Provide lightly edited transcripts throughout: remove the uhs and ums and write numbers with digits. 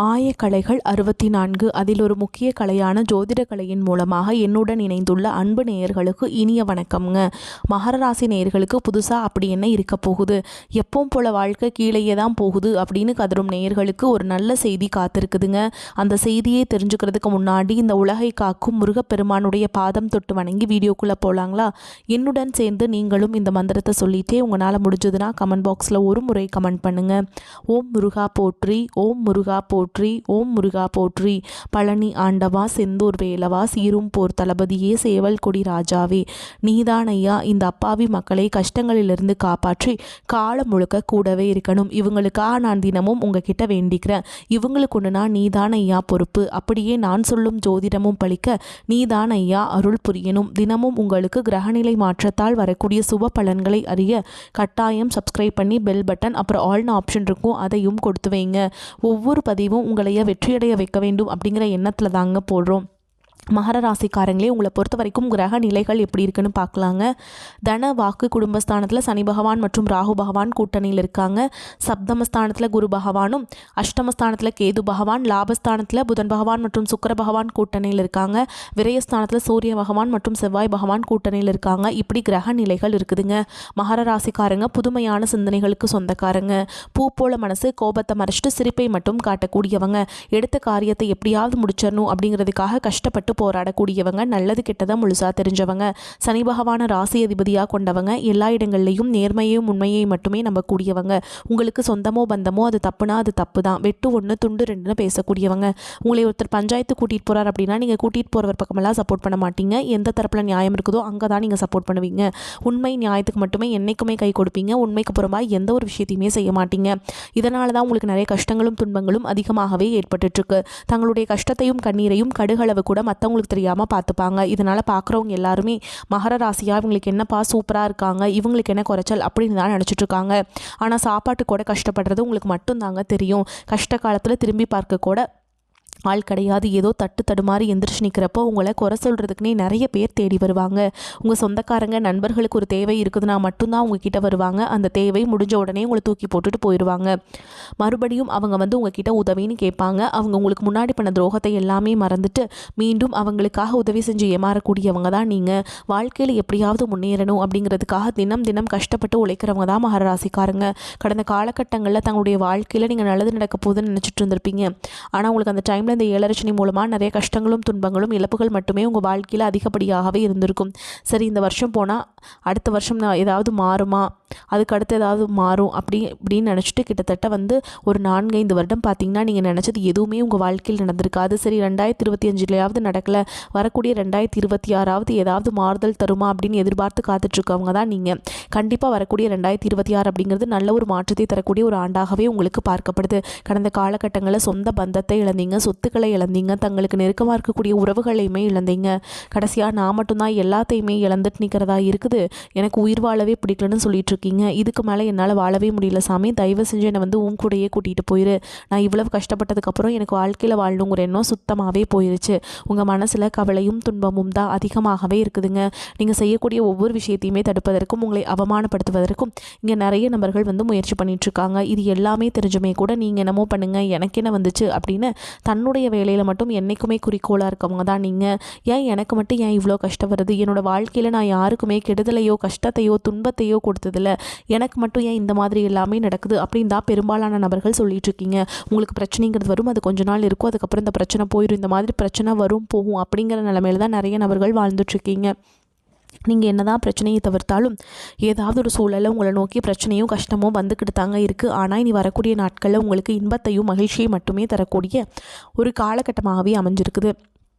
ஆயக்கலைகள் 64 அதில் ஒரு முக்கிய கலையான ஜோதிட கலையின் மூலமாக என்னுடன் இணைந்துள்ள அன்பு நேயர்களுக்கு இனிய வணக்கம்ங்க. மகர ராசி நேயர்களுக்கு புதுசாக அப்படி என்ன இருக்க போகுது, எப்பவும் போல வாழ்க்கை கீழேயே தான் போகுது அப்படின்னு கதரும் நேயர்களுக்கு ஒரு நல்ல செய்தி காத்திருக்குதுங்க. அந்த செய்தியை தெரிஞ்சுக்கிறதுக்கு முன்னாடி இந்த உலகை காக்கும் முருகப்பெருமானுடைய பாதம் தொட்டு வணங்கி வீடியோக்குள்ளே போகலாங்களா? என்னுடன் சேர்ந்து நீங்களும் இந்த மந்திரத்தை சொல்லிட்டே உங்களால் முடிஞ்சதுன்னா கமெண்ட் பாக்ஸில் ஒரு முறை கமெண்ட் பண்ணுங்க. ஓம் முருகா போற்றி, ஓம் முருகா போற்றி, ஓம் முருகா போற்றி. பழனி ஆண்டவா, செந்தூர் வேலவா, சீரும் போர் தளபதியே, சேவல் கொடி ராஜாவே, நீதான் ஐயா இந்த அப்பாவி மக்களை கஷ்டங்களிலிருந்து காப்பாற்றி காலம் முழுக்க கூடவே இருக்கணும். இவங்களுக்காக நான் தினமும் உங்ககிட்ட வேண்டிக்கிறேன். இவங்களுக்கு ஒன்றுனா நீதான் ஐயா பொறுப்பு. அப்படியே நான் சொல்லும் ஜோதிடமும் பழிக்க நீதான் ஐயா அருள் புரியணும். தினமும் உங்களுக்கு கிரகநிலை மாற்றத்தால் வரக்கூடிய சுப பலன்களை அறிய கட்டாயம் சப்ஸ்கிரைப் பண்ணி பெல் பட்டன் அப்புறம் ஆல்னு ஆப்ஷன் இருக்கும், அதையும் கொடுத்து வைங்க. ஒவ்வொரு பதிவும் உங்களைய வெற்றியடைய வைக்க வேண்டும் அப்படிங்கிற எண்ணத்தில் தாங்க போடுறோம். மகர ராசிக்காரங்களே, உங்களை பொறுத்த வரைக்கும் கிரக நிலைகள் எப்படி இருக்குன்னு பார்க்கலாங்க. தன வாக்கு குடும்பஸ்தானத்தில் சனி பகவான் மற்றும் ராகு பகவான் கூட்டணியில் இருக்காங்க. சப்தமஸ்தானத்தில் குரு பகவானும், அஷ்டமஸ்தானத்தில் கேது பகவான், லாபஸ்தானத்தில் புதன் பகவான் மற்றும் சுக்கிர பகவான் கூட்டணியில் இருக்காங்க. விரயஸ்தானத்தில் சூரிய பகவான் மற்றும் செவ்வாய் பகவான் கூட்டணியில் இருக்காங்க. இப்படி கிரக நிலைகள் இருக்குதுங்க. மகர ராசிக்காரங்க புதுமையான சிந்தனைகளுக்கு சொந்தக்காரங்க. பூ போல மனசு, கோபத்தை மறைச்சிட்டு சிரிப்பை மட்டும் காட்டக்கூடியவங்க. எடுத்த காரியத்தை எப்படியாவது முடிச்சிடணும் அப்படிங்கிறதுக்காக கஷ்டப்பட்டு போராடக்கூடியவங்க. நல்லது கெட்டதை முழுசா தெரிஞ்சவங்க. சனி பகவான ராசி அதிபதியாக கொண்டவங்க. எல்லா இடங்கள்லையும் நேர்மையும் உண்மையை மட்டுமே நம்பக்கூடியவங்க. உங்களுக்கு சொந்தமோ பந்தமோ அது தப்புனா அது தப்பு தான், வெட்டு ஒன்று துண்டு ரெண்டுன்னு பேசக்கூடியவங்க. உங்களை ஒருத்தர் பஞ்சாயத்து கூட்டிகிட்டு போகிறார் அப்படின்னா நீங்கள் கூட்டிகிட்டு போகிறவர் பக்கமெல்லாம் சப்போர்ட் பண்ண மாட்டீங்க. எந்த தரப்பில் நியாயம் இருக்குதோ அங்கே தான் நீங்கள் சப்போர்ட் பண்ணுவீங்க. உண்மை நியாயத்துக்கு மட்டுமே என்றைக்குமே கை கொடுப்பீங்க. உண்மைக்கு புறம்பாக எந்த ஒரு விஷயத்தையுமே செய்ய மாட்டீங்க. இதனால தான் உங்களுக்கு நிறைய கஷ்டங்களும் துன்பங்களும் அதிகமாகவே ஏற்பட்டுருக்கு. தங்களுடைய கஷ்டத்தையும் கண்ணீரையும் கடுகளவு கூட மற்றவங்களுக்கு தெரியாமல் பார்த்துப்பாங்க. இதனால் பார்க்குறவங்க எல்லாருமே மகர ராசியாக இவங்களுக்கு என்னப்பா சூப்பராக இருக்காங்க, இவங்களுக்கு என்ன குறைச்சல் அப்படின்னு தான் நினச்சிட்டு இருக்காங்க. ஆனால் சாப்பாட்டு கூட கஷ்டப்படுறது உங்களுக்கு மட்டும்தாங்க தெரியும். கஷ்ட காலத்தில் திரும்பி பார்க்க கூட ஆள் கிடையாது. ஏதோ தட்டு தடுமாறி எந்திரிச்சு நிற்கிறப்போ உங்களை குறை சொல்கிறதுக்குனே நிறைய பேர் தேடி வருவாங்க. உங்கள் சொந்தக்காரங்க நண்பர்களுக்கு ஒரு தேவை இருக்குதுன்னா மட்டும்தான் உங்ககிட்ட வருவாங்க. அந்த தேவை முடிஞ்ச உடனே உங்களை தூக்கி போட்டுட்டு போயிடுவாங்க. மறுபடியும் அவங்க உங்ககிட்ட உதவின்னு கேட்பாங்க. அவங்க உங்களுக்கு முன்னாடி பண்ண துரோகத்தை எல்லாமே மறந்துட்டு மீண்டும் அவங்களுக்காக உதவி செஞ்சு ஏமாறக்கூடியவங்க தான் நீங்கள். வாழ்க்கையில் எப்படியாவது முன்னேறணும் அப்படிங்கிறதுக்காக தினம் தினம் கஷ்டப்பட்டு உழைக்கிறவங்க தான் மகர ராசிக்காரங்க. கடந்த காலகட்டங்களில் தங்களுடைய வாழ்க்கையில் நீங்கள் நல்லது நடக்க போகுதுன்னு நினச்சிட்டு இருந்திருப்பீங்க. ஆனால் உங்களுக்கு அந்த டைமில் இந்த ஏழரச்சனி மூலமாக நிறைய கஷ்டங்களும் துன்பங்களும் இழப்புகள் மட்டுமே உங்கள் வாழ்க்கையில் அதிகப்படியாகவே இருந்திருக்கும். சரி, இந்த வருஷம் போனால் அடுத்த வருஷம் ஏதாவது மாறுமா, அதுக்கு அடுத்து ஏதாவது மாறும் அப்படின்னு நினச்சிட்டு கிட்டத்தட்ட ஒரு 4-5 வருடம் பார்த்தீங்கன்னா நீங்கள் நினச்சது எதுவுமே உங்கள் வாழ்க்கையில் நடந்திருக்காது. சரி, 2025 நடக்கலை, வரக்கூடிய 2026 ஏதாவது மாறுதல் தருமா அப்படின்னு எதிர்பார்த்து காத்துட்ருக்கவங்க தான் நீங்கள். கண்டிப்பாக வரக்கூடிய 2026 அப்படிங்கிறது நல்ல ஒரு மாற்றத்தை தரக்கூடிய ஒரு ஆண்டாகவே உங்களுக்கு பார்க்கப்படுது. கடந்த காலகட்டங்களில் சொந்த பந்தத்தை இழந்தீங்க, சொத்துக்களை இழந்தீங்க, தங்களுக்கு நெருக்கமாக இருக்கக்கூடிய உறவுகளையுமே இழந்தீங்க. கடைசியாக நான் மட்டும்தான் எல்லாத்தையுமே இழந்துட்டு நிற்கிறதா இருக்குது, எனக்கு உயிர் வாழவே பிடிக்கலன்னு சொல்லிட்டு இருக்கீங்க. இதுக்கு மேலே என்னால் வாழவே முடியல சாமி, தயவு செஞ்சு என்னை உன் கூடையே கூட்டிகிட்டு போயிரு. நான் இவ்வளவு கஷ்டப்பட்டதுக்கப்புறம் எனக்கு வாழ்க்கையில் வாழணுங்கிற எண்ணம் சுத்தமாகவே போயிருச்சு. உங்கள் மனசில் கவலையும் துன்பமும் தான் அதிகமாகவே இருக்குதுங்க. நீங்கள் செய்யக்கூடிய ஒவ்வொரு விஷயத்தையுமே தடுப்பதற்கும் உங்களை அவமானப்படுத்துவதற்கும் இங்கே நிறைய நபர்கள் முயற்சி பண்ணிகிட்ருக்காங்க. இது எல்லாமே தெரிஞ்சுமே கூட நீங்கள் என்னமோ பண்ணுங்கள், எனக்கு என்ன வந்துச்சு அப்படின்னு தன்னுடைய வேலையில் மட்டும் என்றைக்குமே குறிக்கோளாக இருக்கவங்க தான் நீங்கள். ஏன் எனக்கு மட்டும் ஏன் இவ்வளோ கஷ்டம் வருது, என்னோடய வாழ்க்கையில் நான் யாருக்குமே கெடுதலையோ கஷ்டத்தையோ துன்பத்தையோ கொடுத்ததில்ல, எனக்கு மட்டும் ஏன் இந்த மாதிரி எல்லாமே நடக்குது அப்படின்னு தான் பெரும்பாலான நபர்கள் சொல்லிட்டு இருக்கீங்க. உங்களுக்கு பிரச்சனைங்கிறது வரும், அது கொஞ்ச நாள் இருக்கும், அதுக்கப்புறம் இந்த பிரச்சனை போயிடும். இந்த மாதிரி பிரச்சனை வரும் போகும் அப்படிங்கிற நிலைமையில தான் நிறைய நபர்கள் வாழ்ந்துட்டுருக்கீங்க. நீங்கள் என்னதான் பிரச்சனையை தவிர்த்தாலும் ஏதாவது ஒரு சூழலில் உங்களை நோக்கி பிரச்சனையும் கஷ்டமும் வந்துக்கிட்டு தாங்க இருக்குது. ஆனால் இனி வரக்கூடிய நாட்களில் உங்களுக்கு இன்பத்தையும் மகிழ்ச்சியை மட்டுமே தரக்கூடிய ஒரு காலகட்டமாகவே அமைஞ்சிருக்குது.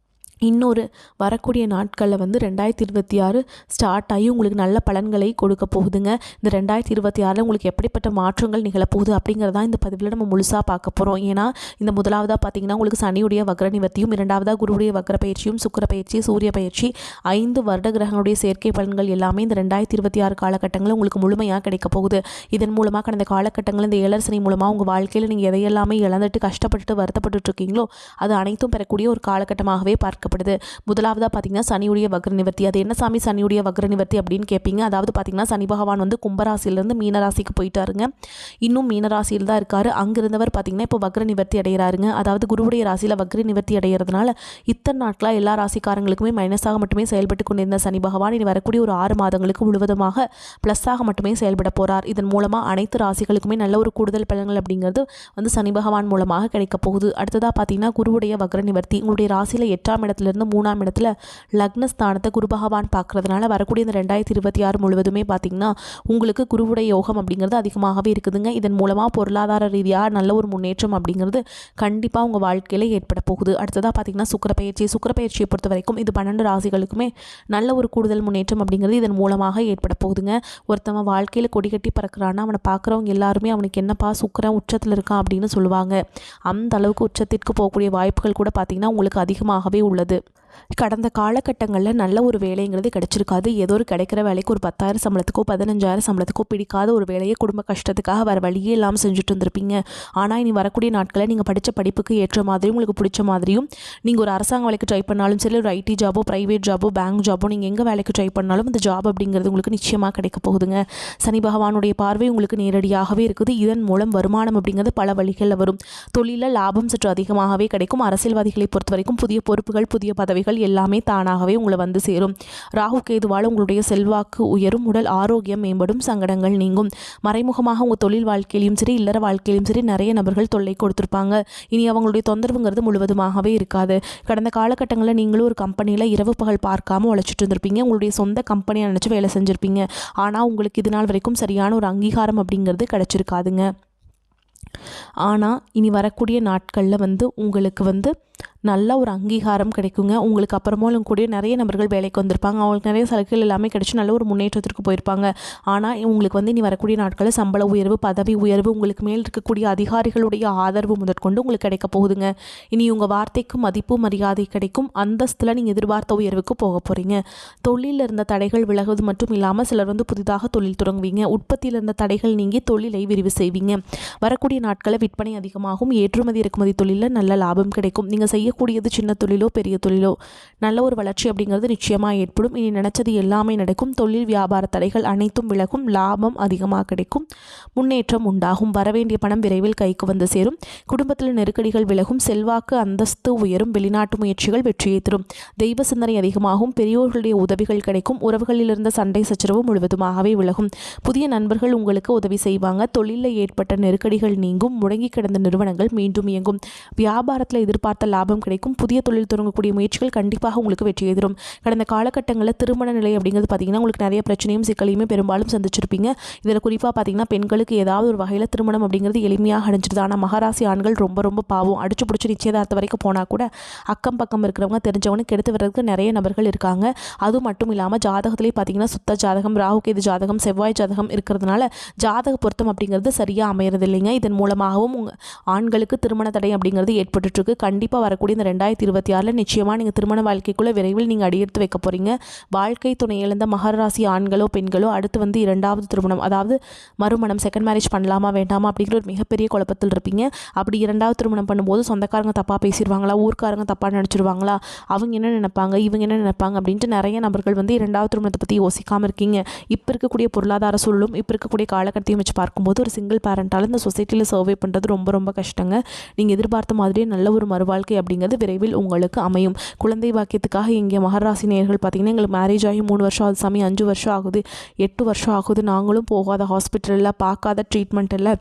இன்னொரு வரக்கூடிய நாட்களில் 2026 ஸ்டார்ட் ஆகி உங்களுக்கு நல்ல பலன்களை கொடுக்க போகுதுங்க. இந்த 2026 உங்களுக்கு எப்படிப்பட்ட மாற்றங்கள் நிகழப்போகுது அப்படிங்கிறதா இந்த பதிவில் நம்ம முழுசாக பார்க்க போகிறோம். ஏன்னா இந்த முதலாவதாக பார்த்தீங்கன்னா உங்களுக்கு சனியுடைய வக்ர நிவர்த்தியும், இரண்டாவதாக குருவுடைய வக்ர பயிற்சியும், சுக்கிர பயிற்சி, சூரிய பயிற்சி, 5 வருட கிரகங்களுடைய சேர்க்கை பலன்கள் எல்லாமே இந்த 2026 காலகட்டங்களில் உங்களுக்கு முழுமையாக கிடைக்க போகுது. இதன் மூலமாக கடந்த காலகட்டங்களில் இந்த ஏழரசனி மூலமாக உங்கள் வாழ்க்கையில் நீங்கள் எதையெல்லாமே இழந்துட்டு கஷ்டப்பட்டுட்டு வருத்தப்பட்டு இருக்கீங்களோ அது அனைத்தும் பெறக்கூடிய ஒரு காலகட்டமாகவே பார்க்க சொல்லப்படுது. முதலாவதாக பார்த்தீங்கன்னா சனியுடைய வக்ர நிவர்த்தி. அது என்ன சாமி சனியுடைய வக்ர நிவர்த்தி அப்படின்னு கேட்பீங்க. அதாவது பார்த்தீங்கன்னா சனி பகவான் வந்து கும்பராசியிலேருந்து மீனராசிக்கு போயிட்டாருங்க. இன்னும் மீனராசியில் தான் இருக்காரு. அங்கிருந்தவர் பார்த்தீங்கன்னா இப்போ வக்ர நிவர்த்தி அடைகிறாருங்க. அதாவது குருவுடைய ராசியில் வக்ர நிவர்த்தி அடைகிறதுனால இத்தனை நாட்களாக எல்லா ராசிக்காரங்களுக்குமே மைனஸாக மட்டுமே செயல்பட்டு கொண்டிருந்த சனி பகவான் இனி வரக்கூடிய ஒரு 6 மாதங்களுக்கு முழுவதுமாக ப்ளஸ்ஸாக மட்டுமே செயல்பட போகிறார். இதன் மூலமாக அனைத்து ராசிகளுக்குமே நல்ல ஒரு கூடுதல் பலன்கள் அப்படிங்கிறது வந்து சனி பகவான் மூலமாக கிடைக்க போகுது. அடுத்ததாக பார்த்தீங்கன்னா குருவுடைய வக்ர நிவர்த்தி. உங்களுடைய ராசியில் 8ஆம் இடத்துலேருந்து 3ஆம் இடத்துல லக்னஸ்தானத்தை குரு பகவான் பார்க்கறதுனால வரக்கூடிய இந்த 2026 முழுவதுமே பார்த்தீங்கன்னா உங்களுக்கு குருவுடைய யோகம் அப்படிங்கிறது அதிகமாகவே இருக்குதுங்க. இதன் மூலமாக பொருளாதார ரீதியாக நல்ல ஒரு முன்னேற்றம் அப்படிங்கிறது கண்டிப்பாக உங்கள் வாழ்க்கையில் ஏற்பட போகுது. அடுத்ததாக பார்த்தீங்கன்னா சுக்கிரப்பெயர்ச்சியை பொறுத்த வரைக்கும் இது 12 ராசிகளுக்குமே நல்ல ஒரு கூடுதல் முன்னேற்றம் அப்படிங்கிறது இதன் மூலமாக ஏற்பட போகுதுங்க. ஒருத்தவன் வாழ்க்கையில் கொடி கட்டி பறக்கிறான்னா அவனை பார்க்குறவங்க எல்லாருமே அவனுக்கு என்னப்பா சுக்கிரன் உச்சத்தில் இருக்கான் அப்படின்னு சொல்லுவாங்க. அந்த அளவுக்கு உச்சத்திற்கு போகக்கூடிய வாய்ப்புகள் கூட பார்த்தீங்கன்னா உங்களுக்கு அதிகமாகவே உள்ளது. கடந்த காலகட்டங்களில் நல்ல ஒரு வேலைங்கிறது கிடைச்சிருக்காது. ஏதோ ஒரு கிடைக்கிற வேலைக்கு ஒரு 10,000 சம்பளத்துக்கோ 15,000 சம்பளத்துக்கோ பிடிக்காத ஒரு வேலையை குடும்ப கஷ்டத்துக்காக வேறு வழியே இல்லாமல் செஞ்சுட்டு இருந்திருப்பீங்க. ஆனால் இனி வரக்கூடிய நாட்களில் நீங்கள் படித்த படிப்புக்கு ஏற்ற மாதிரியும் உங்களுக்கு பிடிச்ச மாதிரியும் நீங்கள் ஒரு அரசாங்க வேலைக்கு ட்ரை பண்ணாலும் சரி, ஒரு ஐடி ஜாபோ ப்ரைவேட் ஜாபோ பேங்க் ஜாபோ நீங்கள் எங்கே வேலைக்கு ட்ரை பண்ணாலும் இந்த ஜாப் அப்படிங்கிறது உங்களுக்கு நிச்சயமாக கிடைக்க போகுதுங்க. சனி பகவானுடைய பார்வை உங்களுக்கு நேரடியாகவே இருக்குது. இதன் மூலம் வருமானம் அப்படிங்கிறது பல வழிகளில் வரும். தொழிலில் லாபம் சற்று அதிகமாகவே கிடைக்கும். அரசியல்வாதிகளை பொறுத்த வரைக்கும் புதிய பொறுப்புகள் புதிய பதவிகள் எல்லாமே தானாகவே உங்களை வந்து சேரும். ராகு கேதுவால் உங்களுடைய செல்வாக்கு உயரும். உடல் ஆரோக்கியம் மேம்படும். சங்கடங்கள் நீங்கும். மறைமுகமாக உங்கள் தொழில் வாழ்க்கையிலும் சரி இல்லற வாழ்க்கையிலும் சரி நிறைய நபர்கள் தொல்லை கொடுத்துருப்பாங்க. இனி அவங்களுடைய தொந்தரவுங்கிறது முழுவதுமாகவே இருக்காது. கடந்த காலகட்டங்களில் நீங்களும் ஒரு கம்பெனியில் இரவு பகல் பார்க்காம உழைச்சிட்டு இருந்திருப்பீங்க. உங்களுடைய சொந்த கம்பெனியை நினச்சி வேலை செஞ்சுருப்பீங்க. ஆனால் உங்களுக்கு இது நாள் வரைக்கும் சரியான ஒரு அங்கீகாரம் அப்படிங்கிறது கிடைச்சிருக்காதுங்க. ஆனால் இனி வரக்கூடிய நாட்களில் வந்து உங்களுக்கு நல்ல ஒரு அங்கீகாரம் கிடைக்குங்க. உங்களுக்கு அப்புறமாலும் கூட நிறைய நபர்கள் வேலைக்கு வந்திருப்பாங்க. அவங்களுக்கு நிறைய சலுகைகள் எல்லாமே கிடைச்சி நல்ல ஒரு முன்னேற்றத்திற்கு போயிருப்பாங்க. ஆனால் உங்களுக்கு இனி வரக்கூடிய நாட்களில் சம்பள உயர்வு பதவி உயர்வு உங்களுக்கு மேல் இருக்கக்கூடிய அதிகாரிகளுடைய ஆதரவு முதற்கொண்டு உங்களுக்கு கிடைக்க போகுதுங்க. இனி உங்கள் வார்த்தைக்கு மதிப்பு மரியாதை கிடைக்கும். அந்தஸ்தில் நீங்கள் எதிர்பார்த்த உயர்வுக்கு போக போகிறீங்க. தொழிலில் இருந்த தடைகள் விலகுவது மட்டும் இல்லாமல் சிலர் புதிதாக தொழில் தொடங்குவீங்க. உற்பத்தியில் இருந்த தடைகள் நீங்கி தொழிலை விரிவு செய்வீங்க. வரக்கூடிய நாட்களில் விற்பனை அதிகமாகும். ஏற்றுமதி இறக்குமதி தொழிலில் நல்ல லாபம் கிடைக்கும். நீங்கள் செய்யக்கூடியது சின்ன தொழிலோ பெரிய தொழிலோ நல்ல ஒரு வளர்ச்சி அப்படிங்கிறது நிச்சயமாக ஏற்படும். இனி நினைச்சது எல்லாமே நடக்கும். தொழில் வியாபார தடைகள் அனைத்தும் விலகும். லாபம் அதிகமாக கிடைக்கும். முன்னேற்றம் உண்டாகும். வரவேண்டிய பணம் விரைவில் கைக்கு வந்து சேரும். குடும்பத்தில் நெருக்கடிகள் விலகும். செல்வாக்கு அந்தஸ்து உயரும். வெளிநாட்டு முயற்சிகள் வெற்றியை தரும். தெய்வ சிந்தனை அதிகமாகும். பெரியோர்களுடைய உதவிகள் கிடைக்கும். உறவுகளில் இருந்த சண்டை சச்சரவு முழுவதுமாகவே விலகும். புதிய நண்பர்கள் உங்களுக்கு உதவி செய்வாங்க. தொழிலில் ஏற்பட்ட நெருக்கடிகள் நீங்கும். முடங்கி கிடந்த நிறுவனங்கள் மீண்டும் இயங்கும். வியாபாரத்தில் எதிர்பார்த்த லாபம் கிடைக்கும். புதிய தொழில் தொடங்கக்கூடிய முயற்சிகள் கண்டிப்பாக உங்களுக்கு வெற்றி எதிரும். கடந்த காலகட்டங்களில் திருமண நிலை அப்படிங்கிறது பார்த்தீங்கன்னா உங்களுக்கு நிறைய பிரச்சனையும் சிக்கலையுமே பெரும்பாலும் சந்திச்சிருப்பீங்க. இதில் குறிப்பாக பார்த்தீங்கன்னா பெண்களுக்கு ஏதாவது ஒரு வகையில் திருமணம் அப்படிங்கிறது எளிமையாக அடைஞ்சிருது. ஆனால் மகராசி ஆண்கள் ரொம்ப பாவம். அடிச்சு பிடிச்சி நிச்சயதார்த்தம் வரைக்கும் போனால் கூட அக்கம் பக்கம் இருக்கிறவங்க தெரிஞ்சவங்க கெடுத்து வர்றதுக்கு நிறைய நபர்கள் இருக்காங்க. அது மட்டும் இல்லாமல் ஜாதகத்திலே பார்த்தீங்கன்னா சுத்த ஜாதகம் ராகு கேது ஜாதகம் செவ்வாய் ஜாதகம் இருக்கிறதுனால ஜாதக பொருத்தம் அப்படிங்கிறது சரியாக அமையறது இல்லைங்க. இதன் மூலமாகவும் ஆண்களுக்கு திருமண தடை அப்படிங்கிறது ஏற்பட்டு இருக்கு. கண்டிப்பாக வரக்கூடிய இந்த 2026 நிச்சயமாக நீங்கள் திருமண வாழ்க்கைக்குள்ளே விரைவில் நீங்கள் அடியெடுத்து வைக்க போகிறீங்க. வாழ்க்கை துணை இழந்த மகர ராசி ஆண்களோ பெண்களோ அடுத்து இரண்டாவது திருமணம் அதாவது மறுமணம் செகண்ட் மேரேஜ் பண்ணலாமா வேண்டாமா அப்படிங்கிற ஒரு மிகப்பெரிய குழப்பத்தில் இருப்பீங்க. அப்படி இரண்டாவது திருமணம் பண்ணும்போது சொந்தக்காரங்க தப்பாக பேசிடுவாங்களா, ஊர்க்காரங்க தப்பாக நினச்சிடுவாங்களா, அவங்க என்ன நினைப்பாங்க இவங்க என்ன நினைப்பாங்க அப்படின்ட்டு நிறைய நபர்கள் இரண்டாவது திருமணத்தை பற்றி யோசிக்காமல் இருக்கீங்க. இப்போ இருக்கக்கூடிய பொருளாதார சூழலும் இப்போ இருக்கக்கூடிய காலகட்டத்தையும் வச்சு பார்க்கும்போது ஒரு சிங்கிள் பேரண்டால் இந்த சொசைட்டியில் சர்வே பண்ணுறது ரொம்ப கஷ்டங்க. நீங்கள் எதிர்பார்த்த மாதிரியே நல்ல ஒரு மறுவாழ்க்கை அப்படிங்கிறது விரைவில் உங்களுக்கு அமையும். குழந்தை பாக்கியத்துக்காக இங்கே மகராசி நேயர்கள் பார்த்தீங்கன்னா எங்களுக்கு மேரேஜ் ஆகி 3 வருஷம் ஆகுது சாமி, 5 வருஷம் ஆகுது, 8 வருஷம் ஆகுது, நாங்களும் போகாத ஹாஸ்பிட்டலில் பார்க்காத ட்ரீட்மெண்ட் இல்லை,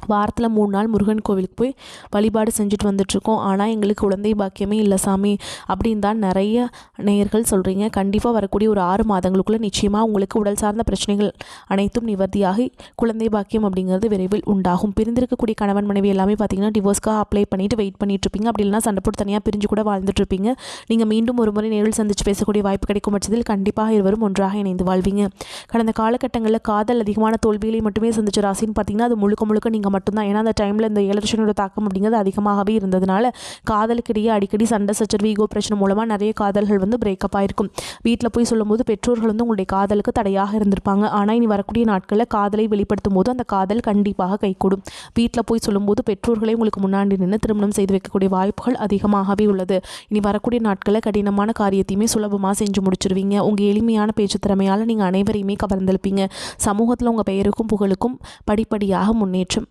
வாரத்தில் 3 நாள் முருகன் கோவிலுக்கு போய் வழிபாடு செஞ்சுட்டு வந்துட்ருக்கோம், ஆனால் எங்களுக்கு குழந்தை பாக்கியமே இல்லை சாமி அப்படின்னு தான் நிறைய நேயர்கள் சொல்கிறீங்க. கண்டிப்பாக வரக்கூடிய ஒரு 6 மாதங்களுக்குள்ளே நிச்சயமாக உங்களுக்கு உடல் சார்ந்த பிரச்சனைகள் அனைத்தும் நிவர்த்தியாகி குழந்தை பாக்கியம் அப்படிங்கிறது விரைவில் உண்டாகும். பிரிந்திருக்கக்கூடிய கணவன் மனைவி எல்லாமே பார்த்தீங்கன்னா டிவோர்ஸ்க்காக அப்ளை பண்ணிவிட்டு வெயிட் பண்ணிட்டுருப்பீங்க. அப்படி இல்லைனா சண்டை போட்டு தனியாக பிரிஞ்சு கூட வாழ்ந்துட்டுருப்பீங்க. நீங்கள் மீண்டும் ஒரு முறை நேரில் சந்தித்து பேசக்கூடிய வாய்ப்பு கிடைக்கும் பட்சத்தில் கண்டிப்பாக இருவரும் ஒன்றாக இணைந்து வாழ்வீங்க. கடந்த காலகட்டங்களில் காதல் அதிகமான தோல்விகளை மட்டுமே சந்திச்ச ராசின்னு பார்த்தீங்கன்னா அது முழுக்க நீங்கள் நீங்கள் மட்டும்தான். ஏன்னா அந்த டைமில் இந்த ஏழரை தாக்கம் அப்படிங்கிறது அதிகமாகவே இருந்ததுனால காதலுக்கிடையே அடிக்கடி சண்டை சச்சரவு ஈகோ பிரச்சனை மூலமாக நிறைய காதல்கள் வந்து பிரேக்கப் ஆயிருக்கும். வீட்டில் போய் சொல்லும்போது பெற்றோர்கள் வந்து உங்களுடைய காதலுக்கு தடையாக இருந்திருப்பாங்க. ஆனால் இனி வரக்கூடிய நாட்களில் காதலை வெளிப்படுத்தும் போது அந்த காதல் கண்டிப்பாக கைகூடும். வீட்டில் போய் சொல்லும்போது பெற்றோர்களே உங்களுக்கு முன்னாடி நின்று திருமணம் செய்து வைக்கக்கூடிய வாய்ப்புகள் அதிகமாகவே உள்ளது. இனி வரக்கூடிய நாட்களில் கடினமான காரியத்தையுமே சுலபமாக செஞ்சு முடிச்சிருவீங்க. உங்கள் எளிமையான பேச்சு திறமையால் நீங்கள் அனைவரையுமே கவர்ந்தெழுப்பீங்க. சமூகத்தில் உங்கள் பெயருக்கும் புகழுக்கும் படிப்படியாக முன்னேற்றம்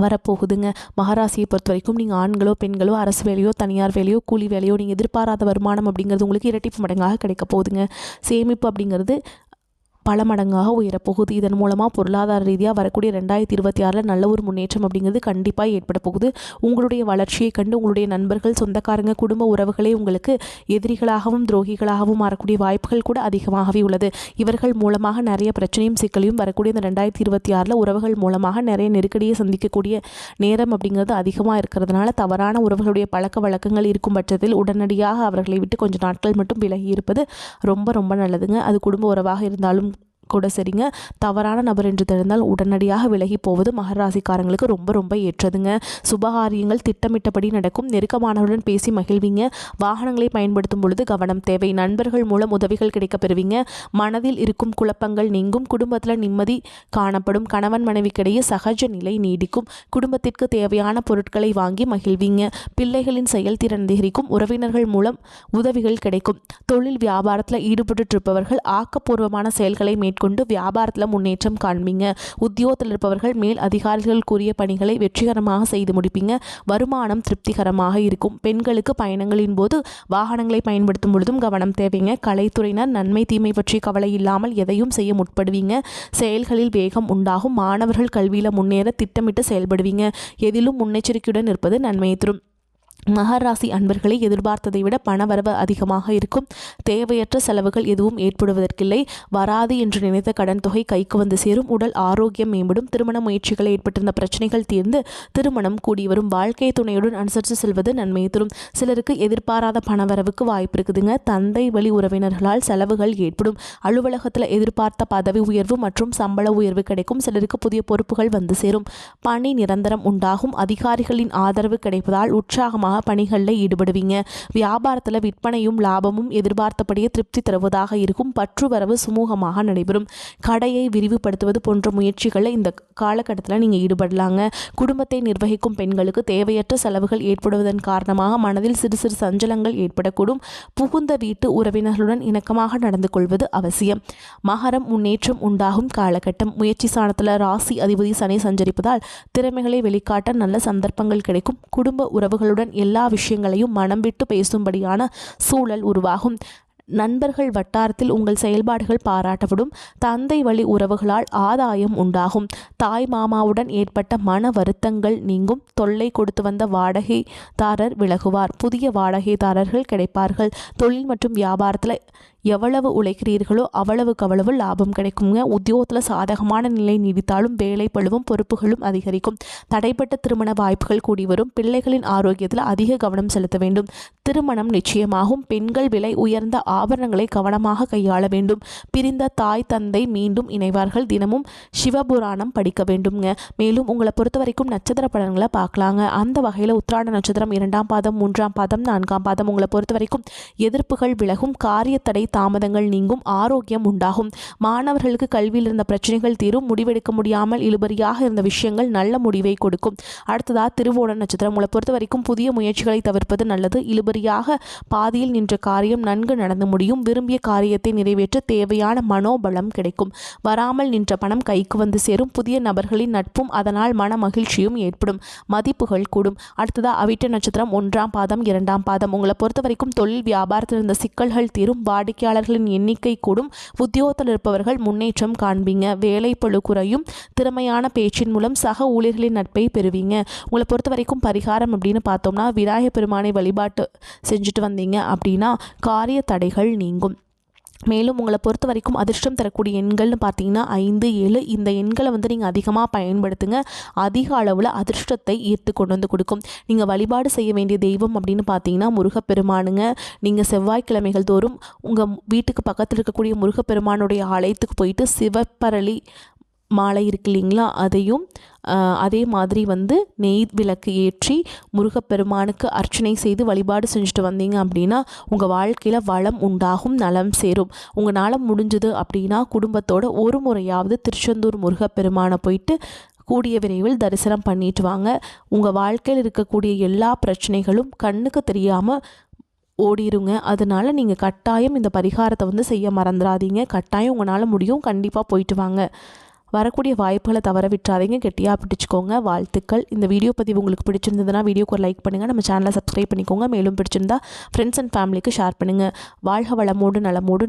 வரப்போகுதுங்க. மகராசியை பொறுத்த வரைக்கும் நீங்கள் ஆண்களோ பெண்களோ அரசு வேலையோ தனியார் வேலையோ கூலி வேலையோ நீங்கள் எதிர்பாராத வருமானம் அப்படிங்கிறது உங்களுக்கு இரட்டிப்பு மடங்காக கிடைக்க போகுதுங்க. சேமிப்பு அப்படிங்கிறது பல மடங்காக உயரப்போகுது. இதன் மூலமாக பொருளாதார ரீதியாக வரக்கூடிய 2026 நல்ல ஒரு முன்னேற்றம் அப்படிங்கிறது கண்டிப்பாக ஏற்பட போகுது. உங்களுடைய வளர்ச்சியை கண்டு உங்களுடைய நண்பர்கள், சொந்தக்காரங்க, குடும்ப உறவுகளே உங்களுக்கு எதிரிகளாகவும் துரோகிகளாகவும் மாறக்கூடிய வாய்ப்புகள் கூட அதிகமாகவே உள்ளது. இவர்கள் மூலமாக நிறைய பிரச்சனையும் சிக்கலையும் வரக்கூடிய இந்த 2026 உறவுகள் மூலமாக நிறைய நெருக்கடியை சந்திக்கக்கூடிய நேரம் அப்படிங்கிறது அதிகமாக இருக்கிறதுனால தவறான உறவுகளுடைய பழக்க வழக்கங்கள் இருக்கும் பட்சத்தில் உடனடியாக அவர்களை விட்டு கொஞ்சம் நாட்கள் மட்டும் விலகி இருப்பது ரொம்ப ரொம்ப நல்லதுங்க. அது குடும்ப உறவாக இருந்தாலும் கூட சரிங்க. தவறான நபர் என்று தெரிந்தால் உடனடியாக விலகி போவது மகராசிக்காரங்களுக்கு ரொம்ப ரொம்ப ஏற்றதுங்க. சுபகாரியங்கள் திட்டமிட்டபடி நடக்கும். நெருக்கமானவருடன் பேசி மகிழ்வீங்க. வாகனங்களை பயன்படுத்தும் பொழுது கவனம் தேவை. நண்பர்கள் மூலம் உதவிகள் கிடைக்க பெறுவீங்க. மனதில் இருக்கும் குழப்பங்கள் நீங்கும். குடும்பத்தில் நிம்மதி காணப்படும். கணவன் மனைவிக்கிடையே சகஜ நிலை நீடிக்கும். குடும்பத்திற்கு தேவையான பொருட்களை வாங்கி மகிழ்வீங்க. பிள்ளைகளின் செயல்திறன் அதிகரிக்கும். உறவினர்கள் மூலம் உதவிகள் கிடைக்கும். தொழில் வியாபாரத்தில் ஈடுபட்டு இருப்பவர்கள் ஆக்கப்பூர்வமான செயல்களை கொண்டு வியாபாரத்தில் முன்னேற்றம் காண்பீங்க. உத்தியோகத்தில் இருப்பவர்கள் மேல் அதிகாரிகள் கூறிய பணிகளை வெற்றிகரமாக செய்து முடிப்பீங்க. வருமானம் திருப்திகரமாக இருக்கும். பெண்களுக்கு பயணங்களின் போது வாகனங்களை பயன்படுத்தும் பொழுதும் கவனம் தேவைங்க. கலைத்துறையினர் நன்மை தீமை பற்றி கவலை இல்லாமல் எதையும் செய்ய முற்படுவீங்க. செயல்களில் வேகம் உண்டாகும். மாணவர்கள் கல்வியில் முன்னேற திட்டமிட்டு செயல்படுவீங்க. எதிலும் முன்னெச்சரிக்கையுடன் இருப்பது நன்மையை தரும். மகராசி அன்பர்களை எதிர்பார்த்ததை விட பணவரவு அதிகமாக இருக்கும். தேவையற்ற செலவுகள் எதுவும் ஏற்படுவதற்கில்லை. வராது என்று நினைத்த கடன் தொகை கைக்கு வந்து சேரும். உடல் ஆரோக்கியம் மேம்படும். திருமண முயற்சிகளில் ஏற்பட்டிருந்த பிரச்சனைகள் தீர்ந்து திருமணம் கூடி வரும். வாழ்க்கை துணையுடன் அனுசரித்து செல்வது நன்மையை தரும். சிலருக்கு எதிர்பாராத பணவரவுக்கு வாய்ப்பு இருக்குதுங்க. தந்தை வழி உறவினர்களால் செலவுகள் ஏற்படும். அலுவலகத்தில் எதிர்பார்த்த பதவி உயர்வு மற்றும் சம்பள உயர்வு கிடைக்கும். சிலருக்கு புதிய பொறுப்புகள் வந்து சேரும். பணி நிரந்தரம் உண்டாகும். அதிகாரிகளின் ஆதரவு கிடைப்பதால் உற்சாகமாக பணிகளில் ஈடுபடுவீங்க. வியாபாரத்தில் விற்பனையும் லாபமும் எதிர்பார்த்தபடியே திருப்தி தருவதாக இருக்கும். பற்றுவரவு சுமூகமாக நடைபெறும். கடையை விரிவுபடுத்துவது போன்ற முயற்சிகளில் இந்த காலகட்டத்தில் நீங்கள் ஈடுபடலாங்க. குடும்பத்தை நிர்வகிக்கும் பெண்களுக்கு தேவையற்ற செலவுகள் ஏற்படுவதன் காரணமாக மனதில் சிறு சிறு சஞ்சலங்கள் ஏற்படக்கூடும். புகுந்த வீட்டு உறவினர்களுடன் இணக்கமாக நடந்து கொள்வது அவசியம். மகரம் முன்னேற்றம் உண்டாகும் காலகட்டம். முயற்சி ஸ்தானத்தில் ராசி அதிபதி சனி சஞ்சரிப்பதால் திறமைகளை வெளிக்காட்ட நல்ல சந்தர்ப்பங்கள் கிடைக்கும். குடும்ப உறவுகளுடன் எல்லா விஷயங்களையும் மனம் விட்டு பேசும்படியான சூழல் உருவாகும். நண்பர்கள் வட்டாரத்தில் உங்கள் செயல்பாடுகள் பாராட்டப்படும். தந்தை வழி உறவுகளால் ஆதாயம் உண்டாகும். தாய் மாமாவுடன் ஏற்பட்ட மன வருத்தங்கள் நீங்கும். தொல்லை கொடுத்து வந்த வாடகைதாரர் விலகுவார். புதிய வாடகைதாரர்கள் கிடைப்பார்கள். தொழில் மற்றும் வியாபாரத்தில் எவ்வளவு உழைக்கிறீர்களோ அவ்வளவு லாபம் கிடைக்குங்க. உத்தியோகத்தில் சாதகமான நிலை நீடித்தாலும் வேலை பளுவும் பொறுப்புகளும் அதிகரிக்கும். தடைப்பட்ட திருமண வாய்ப்புகள் கூடி வரும். பிள்ளைகளின் ஆரோக்கியத்தில் அதிக கவனம் செலுத்த வேண்டும். திருமணம் நிச்சயமாகும். பெண்கள் விலை உயர்ந்த ஆபரணங்களை கவனமாக கையாள வேண்டும். பிரிந்த தாய் தந்தை மீண்டும் இணைவார்கள். தினமும் சிவபுராணம் படிக்க வேண்டும்ங்க. மேலும் உங்களை பொறுத்த வரைக்கும் நட்சத்திர பலன்களை பார்க்கலாங்க. அந்த வகையில் உத்திராட நட்சத்திரம் 2ஆம் பாதம் 3ஆம் பாதம் 4ஆம் பாதம் உங்களை பொறுத்த வரைக்கும் எதிர்ப்புகள் விலகும். காரிய தடை தாமதங்கள் நீங்கும். ஆரோக்கியம் உண்டாகும். மாணவர்களுக்கு கல்வியில் இருந்த பிரச்சனைகள் தீரும். முடிவெடுக்க முடியாமல் இழுபறியாக இருந்த விஷயங்கள் நல்ல முடிவை கொடுக்கும். அடுத்ததா திருவோண நட்சத்திரம் உங்களை பொறுத்த வரைக்கும் புதிய முயற்சிகளை தவிர்ப்பது நல்லது. இழுபறியாக பாதியில் நின்ற காரியம் நன்கு நடந்து முடியும். விரும்பிய காரியத்தை நிறைவேற்ற தேவையான மனோபலம் கிடைக்கும். வராமல் நின்ற பணம் கைக்கு வந்து சேரும். புதிய நபர்களின் நட்பும் அதனால் மன மகிழ்ச்சியும் ஏற்படும். மதிப்புகள் கூடும். அடுத்ததா அவிட்ட நட்சத்திரம் 1ஆம் பாதம் 2ஆம் பாதம் உங்களை பொறுத்த வரைக்கும் தொழில் வியாபாரத்தில் இருந்த சிக்கல்கள் தீரும். வாடிக்கையாளர்களின் எண்ணிக்கை கூடும். உத்தியோகத்தில் இருப்பவர்கள் முன்னேற்றம் காண்பீங்க. வேலை பளு குறையும். திறமையான பேச்சின் மூலம் சக ஊழியர்களின் நட்பை பெறுவீங்க. உங்களை பொறுத்த வரைக்கும் பரிகாரம் அப்படின்னு பார்த்தோம்னா விநாயகர் பெருமானை வழிபாட்டு செஞ்சுட்டு வந்தீங்க அப்படின்னா காரிய தடைகள் நீங்கும். மேலும் உங்களை பொறுத்த வரைக்கும் அதிர்ஷ்டம் தரக்கூடிய எண்கள்னு பார்த்தீங்கன்னா 5, 7 இந்த எண்களை வந்து நீங்கள் அதிகமாக பயன்படுத்துங்க. அதிக அளவில் அதிர்ஷ்டத்தை ஈர்த்து கொண்டு வந்து கொடுக்கும். நீங்கள் வழிபாடு செய்ய வேண்டிய தெய்வம் அப்படின்னு பார்த்தீங்கன்னா முருகப்பெருமானுங்க. நீங்கள் செவ்வாய்க்கிழமைகள் தோறும் உங்கள் வீட்டுக்கு பக்கத்தில் இருக்கக்கூடிய முருகப்பெருமானுடைய ஆலயத்துக்கு போயிட்டு சிவப்பரளி மாலை இருக்கு இல்லைங்களா, அதையும் அதே மாதிரி நெய் விளக்கு ஏற்றி முருகப்பெருமானுக்கு அர்ச்சனை செய்து வழிபாடு செஞ்சுட்டு வந்தீங்க அப்படின்னா உங்கள் வாழ்க்கையில் வளம் உண்டாகும், நலம் சேரும். உங்களால் முடிஞ்சது அப்படின்னா குடும்பத்தோட ஒரு முறையாவது திருச்செந்தூர் முருகப்பெருமானை போயிட்டு கூடிய விரைவில் தரிசனம் பண்ணிட்டு வாங்க. உங்கள் வாழ்க்கையில் இருக்கக்கூடிய எல்லா பிரச்சனைகளும் கண்ணுக்கு தெரியாமல் ஓடிருங்க. அதனால் நீங்கள் கட்டாயம் இந்த பரிகாரத்தை செய்ய மறந்துடாதீங்க. கட்டாயம் உங்களால் முடியும். கண்டிப்பாக போயிட்டு வாங்க. வரக்கூடிய வாய்ப்புகளை தவற விட்டுறாதீங்க. கெட்டியாக பிடிச்சிக்கோங்க. வாழ்த்துக்கள். இந்த வீடியோ பதிவு உங்களுக்கு பிடிச்சிருந்ததுன்னா வீடியோக்கு ஒரு லைக் பண்ணுங்கள். நம்ம சேனலை சப்ஸ்கிரைப் பண்ணிக்கோங்க. மேலும் பிடிச்சிருந்தா ஃப்ரெண்ட்ஸ் அண்ட் ஃபேமிலிக்கு ஷேர் பண்ணுங்கள். வாழ்க வளமோடு நலமோடு.